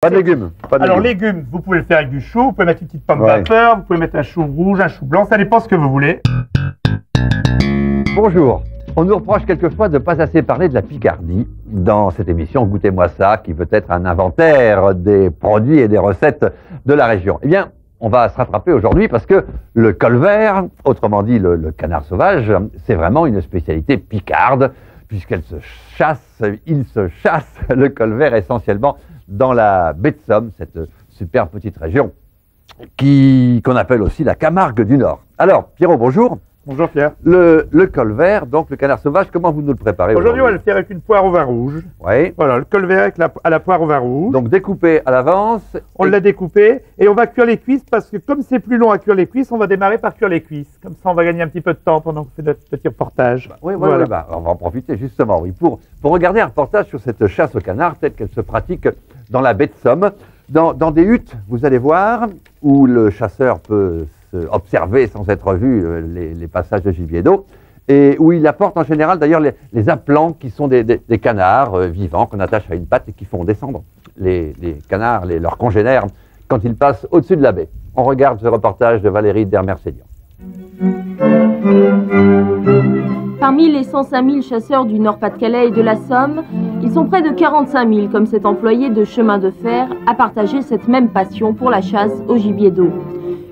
Pas de légumes. Pas de Alors légumes. légumes, vous pouvez le faire avec du chou, vous pouvez mettre une petite pomme vapeur, vous pouvez mettre un chou rouge, un chou blanc, ça dépend ce que vous voulez. Bonjour. On nous reproche quelquefois de ne pas assez parler de la Picardie dans cette émission Goûtez-moi ça, qui veut être un inventaire des produits et des recettes de la région. Eh bien, on va se rattraper aujourd'hui parce que le colvert, autrement dit le canard sauvage, c'est vraiment une spécialité picarde, puisqu'il se chasse le colvert essentiellement dans la baie de Somme, cette super petite région qu'on appelle aussi la Camargue du Nord. Alors, Pierrot, bonjour. Bonjour Pierre. Le colvert, donc le canard sauvage, comment vous nous le préparez aujourd'hui? On va le faire avec une poire au vin rouge. Oui. Voilà, le colvert à la poire au vin rouge. Donc découpé à l'avance. On l'a découpé et on va cuire les cuisses parce que comme c'est plus long à cuire les cuisses, on va démarrer par cuire les cuisses. Comme ça, on va gagner un petit peu de temps pendant qu'on fait notre petit reportage. Oui, voilà. On va en profiter justement, oui, pour regarder un reportage sur cette chasse au canard, telle qu'elle se pratique dans la baie de Somme. Dans des huttes, vous allez voir, où le chasseur peut observer sans être vu les passages de gibier d'eau, et où il apporte en général d'ailleurs les aplants qui sont des canards vivants qu'on attache à une patte et qui font descendre les canards, leurs congénères, quand ils passent au-dessus de la baie. On regarde ce reportage de Valérie Dermersédian. Parmi les 105 000 chasseurs du Nord-Pas-de-Calais et de la Somme, ils sont près de 45 000 comme cet employé de chemin de fer à partager cette même passion pour la chasse au gibier d'eau.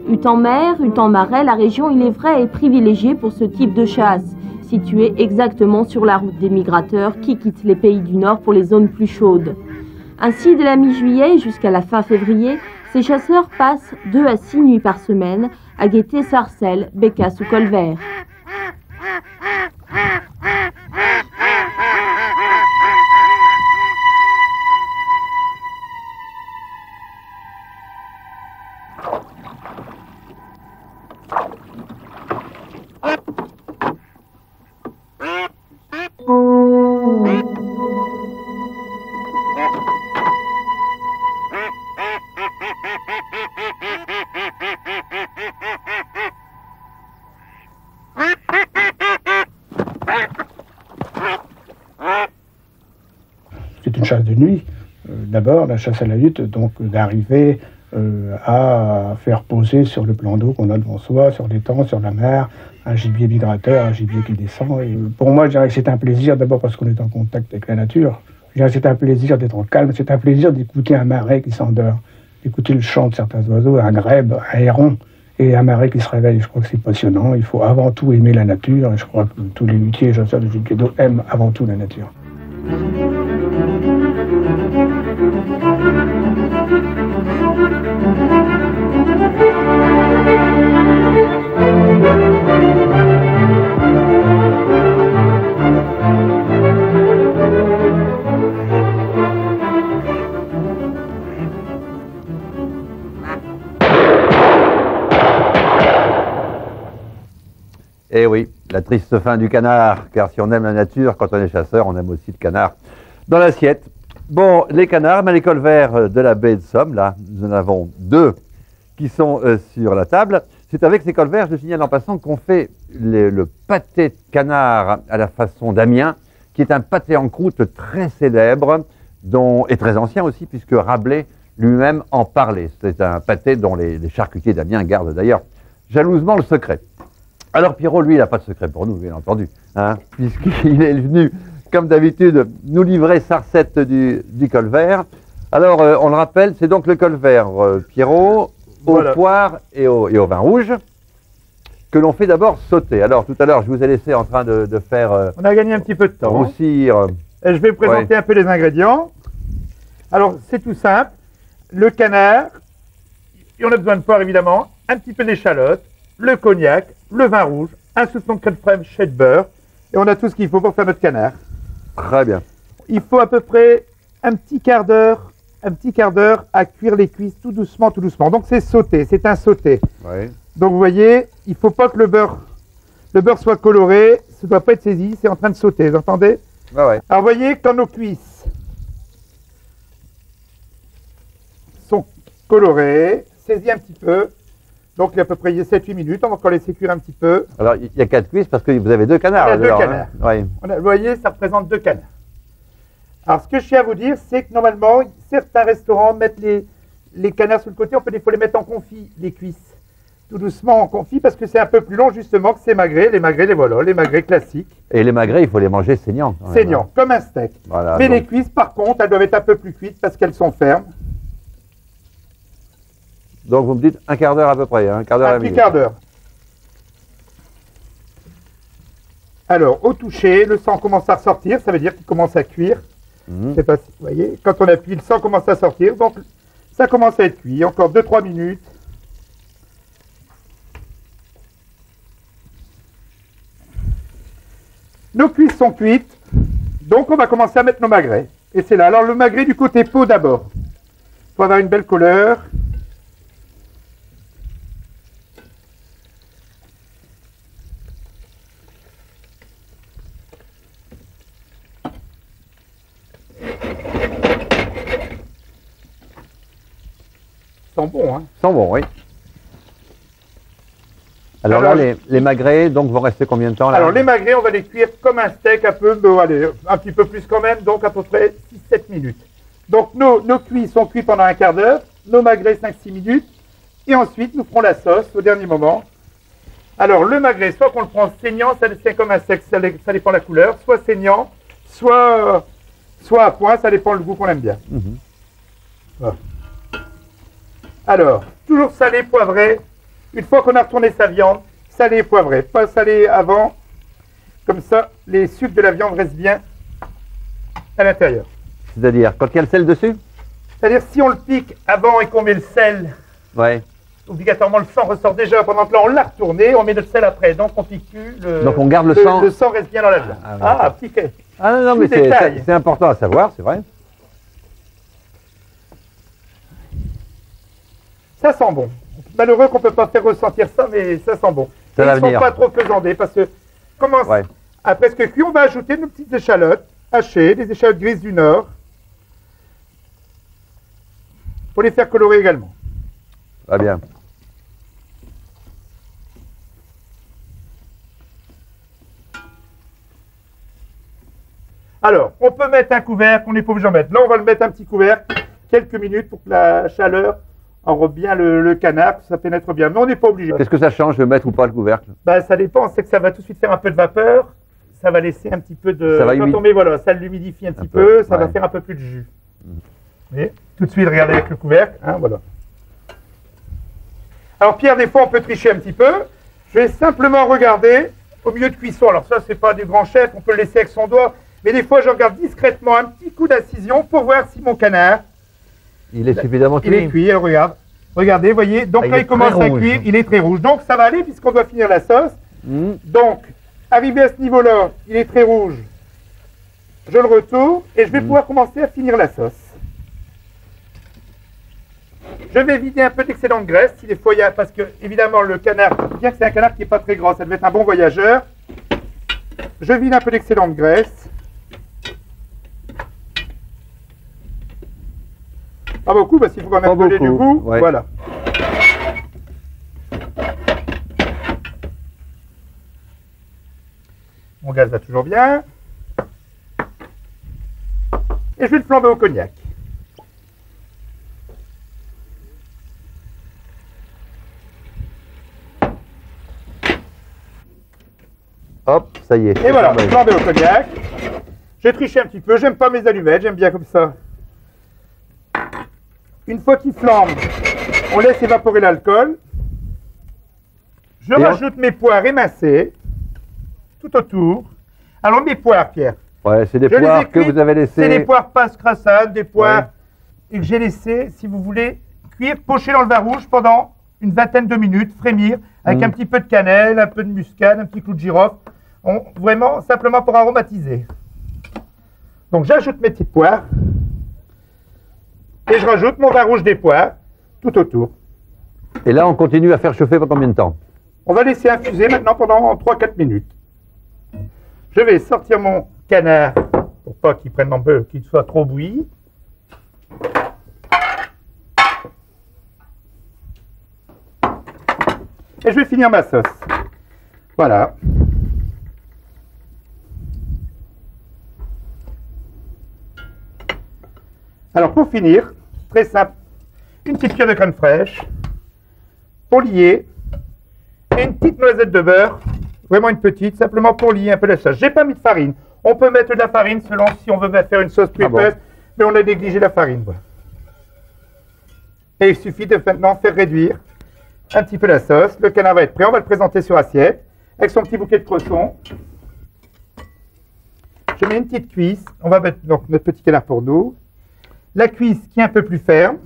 Hutte en mer, hutte en marais, la région, il est vrai, est privilégiée pour ce type de chasse, située exactement sur la route des migrateurs qui quittent les pays du Nord pour les zones plus chaudes. Ainsi, de la mi-juillet jusqu'à la fin février, ces chasseurs passent 2 à 6 nuits par semaine à guetter sarcelles, bécasses ou colverts. C'est une chasse de nuit. D'abord, la chasse à la hutte, donc d'arriver à faire poser sur le plan d'eau qu'on a devant soi, sur l'étang, sur la mer, un gibier migrateur, un gibier qui descend. Et pour moi, je dirais que c'est un plaisir, d'abord parce qu'on est en contact avec la nature. Je dirais que c'est un plaisir d'être calme, c'est un plaisir d'écouter un marais qui s'endort, d'écouter le chant de certains oiseaux, un grèbe, un héron, et un marais qui se réveille. Je crois que c'est passionnant. Il faut avant tout aimer la nature, et je crois que tous les luthiers et chasseurs de gibier d'eau aiment avant tout la nature. Eh oui, la triste fin du canard, car si on aime la nature, quand on est chasseur, on aime aussi le canard dans l'assiette. Bon, les canards, les colverts de la baie de Somme, là, nous en avons 2 qui sont sur la table. C'est avec ces colverts, je signale en passant, qu'on fait le pâté de canard à la façon d'Amiens, qui est un pâté en croûte très célèbre, et très ancien aussi, puisque Rabelais lui-même en parlait. C'est un pâté dont les charcutiers d'Amiens gardent d'ailleurs jalousement le secret. Alors Pierrot, lui, il n'a pas de secret pour nous, bien entendu, hein, puisqu'il est venu, comme d'habitude, nous livrer sa recette du colvert. Alors, on le rappelle, c'est donc le colvert, Pierrot, Voilà. aux poires et au vin rouge, que l'on fait d'abord sauter. Alors, tout à l'heure, je vous ai laissé en train de faire On a gagné un petit peu de temps. roussir. Et je vais vous présenter un peu les ingrédients. Alors, c'est tout simple. Le canard, et on a besoin de poire évidemment, un petit peu d'échalote, le cognac, le vin rouge, un soupçon de crème fraîche et de beurre. Et on a tout ce qu'il faut pour faire notre canard. Très bien. Il faut à peu près un petit quart d'heure à cuire les cuisses tout doucement, tout doucement. Donc c'est sauté, c'est un sauté. Oui. Donc vous voyez, il ne faut pas que le beurre soit coloré, ça ne doit pas être saisi, c'est en train de sauter, vous entendez? Ouais. Alors vous voyez, quand nos cuisses sont colorées, saisies un petit peu, donc il y a à peu près 7-8 minutes, on va encore laisser cuire un petit peu. Alors, il y a 4 cuisses parce que vous avez 2 canards. Il y a 2 alors, canards. hein. Oui. Vous voyez, ça représente 2 canards. Alors, ce que je tiens à vous dire, c'est que normalement, certains restaurants mettent les canards sur le côté. On peut des fois les mettre en confit, les cuisses. Tout doucement en confit, parce que c'est un peu plus long, justement, que ces magrets. Les magrets, les voilà, les magrets classiques. Et les magrets, il faut les manger saignants. quand même, Saignants, comme un steak. Voilà, Mais donc. les cuisses, par contre, elles doivent être un peu plus cuites parce qu'elles sont fermes. Donc vous me dites un quart d'heure à peu près, hein, un quart d'heure à Un la petit minute. quart d'heure. Alors, au toucher, le sang commence à ressortir, ça veut dire qu'il commence à cuire. Mhm. Je sais pas si vous voyez, quand on appuie, le sang commence à sortir, donc ça commence à être cuit. Encore 2-3 minutes. Nos cuisses sont cuites, donc on va commencer à mettre nos magrets. Et c'est là. Alors le magret du côté peau d'abord, pour avoir une belle couleur. Ils sont bons, hein. Ils sont bons, oui. Alors Alors, là, les magrets, donc, vont rester combien de temps là? Alors les magrets, on va les cuire comme un steak, un peu, bon, allez, un petit peu plus quand même, donc à peu près 6-7 minutes. Donc nos cuits sont cuits pendant un quart d'heure, nos magrets 5-6 minutes, et ensuite nous ferons la sauce au dernier moment. Alors le magret, soit qu'on le prend saignant, ça c'est comme un steak, ça dépend de la couleur, soit saignant, soit à point, ça dépend du goût qu'on aime bien. Mhm. Voilà. Alors, toujours salé, poivré. Une fois qu'on a retourné sa viande, salé et poivré. Pas salé avant. Comme ça, les sucres de la viande restent bien à l'intérieur. C'est-à-dire, quand il y a le sel dessus? C'est-à-dire, si on le pique avant et qu'on met le sel, Ouais. obligatoirement, le sang ressort déjà. Pendant que là, on l'a retourné, on met notre sel après. Donc, on pique plus. Donc, on garde le sang. Le sang reste bien dans la viande. Ah, Ah, d'accord. piqué. Ah non, non, Tout mais détail. c'est important à savoir, c'est vrai. Ça sent bon. Malheureux qu'on ne peut pas faire ressentir ça, mais ça sent bon. Ça Et va ils ne sont venir. pas trop faisandés parce que, Ouais. à presque cuit, on va ajouter nos petites échalotes hachées, des échalotes grises du Nord, pour les faire colorer également. Va bien. Alors, on peut mettre un couvercle, on n'est pas obligé d'en mettre. Là, on va le mettre un petit couvercle, quelques minutes pour que la chaleur enrobe bien le canard, que ça pénètre bien. Mais on n'est pas obligé. Qu'est-ce que ça change de mettre ou pas le couvercle? Bah, ça dépend, c'est que ça va tout de suite faire un peu de vapeur, ça va laisser un petit peu de... Ça va Quand on met, voilà, ça l'humidifie un petit peu, ça va ouais. faire un peu plus de jus. Vous voyez, tout de suite, regardez avec le couvercle, hein, voilà. Alors Pierre, des fois, on peut tricher un petit peu. Je vais simplement regarder au milieu de cuisson. Alors ça, c'est pas du grand chef, on peut le laisser avec son doigt. Mais des fois, je regarde discrètement un petit coup d'incision pour voir si mon canard, Il est suffisamment il est cuit. cuit. Alors regarde, regardez, voyez. Donc Ah, il là, est il commence très à rouge. cuire, il est très rouge. Donc ça va aller puisqu'on doit finir la sauce. Mhm. Donc, arrivé à ce niveau-là, il est très rouge. Je le retourne et je vais pouvoir commencer à finir la sauce. Je vais vider un peu d'excédent de graisse, si des fois il y a, parce que évidemment le canard, bien que c'est un canard qui n'est pas très gras, ça devait être un bon voyageur. Je vide un peu d'excédent de graisse. Pas beaucoup, parce qu'il faut quand même Pas donner du beaucoup, goût. ouais. Voilà. Mon gaz va toujours bien. Et je vais le flamber au cognac. Hop, ça y est. Et voilà, Ouais. flambé au cognac. J'ai triché un petit peu, j'aime pas mes allumettes, j'aime bien comme ça. Une fois qu'il flambe, on laisse évaporer l'alcool. Je Et rajoute mes poires émincées tout autour. Alors mes poires, Pierre, Ouais, c'est des je les ai poires que cuites, vous avez laissées. c'est des poires passe crassades, des poires Ouais. et que j'ai laissé, si vous voulez, cuire, pocher dans le vin rouge pendant une vingtaine de minutes, frémir, avec un petit peu de cannelle, un peu de muscade, un petit clou de girofle, vraiment simplement pour aromatiser. Donc j'ajoute mes petites poires et je rajoute mon vin rouge des poires tout autour. Et là, on continue à faire chauffer pendant combien de temps? On va laisser infuser maintenant pendant 3-4 minutes. Je vais sortir mon canard pour pas qu'il prenne un peu, qu'il soit trop bouilli. Et je vais finir ma sauce. Voilà. Alors pour finir, très simple, une petite cuillère de crème fraîche, pour lier, et une petite noisette de beurre, vraiment une petite, simplement pour lier un peu la sauce. J'ai pas mis de farine. On peut mettre de la farine selon si on veut faire une sauce plus épaisse, mais on a négligé la farine. Voilà. Et il suffit de maintenant faire réduire un petit peu la sauce. Le canard va être prêt, on va le présenter sur assiette, avec son petit bouquet de cresson. Je mets une petite cuisse, on va mettre donc notre petit canard pour nous. La cuisse qui est un peu plus ferme.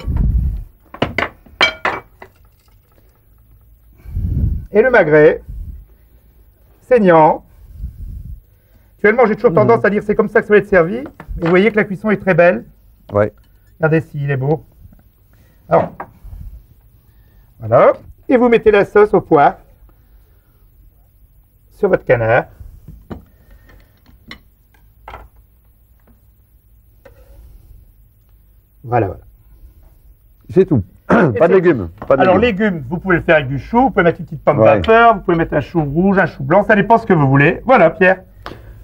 Et le magret, saignant. Actuellement, j'ai toujours tendance à dire c'est comme ça que ça va être servi. Et vous voyez que la cuisson est très belle. Ouais. Regardez s'il est beau. Alors, voilà. Et vous mettez la sauce au poivre sur votre canard. Voilà, voilà. C'est tout. Pas de légumes. Alors, légumes, vous pouvez le faire avec du chou, vous pouvez mettre une petite pomme vapeur, vous pouvez mettre un chou rouge, un chou blanc, ça dépend ce que vous voulez. Voilà, Pierre.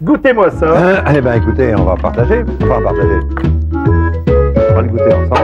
Goûtez-moi ça. Eh bien, écoutez, on va partager. On va le goûter ensemble.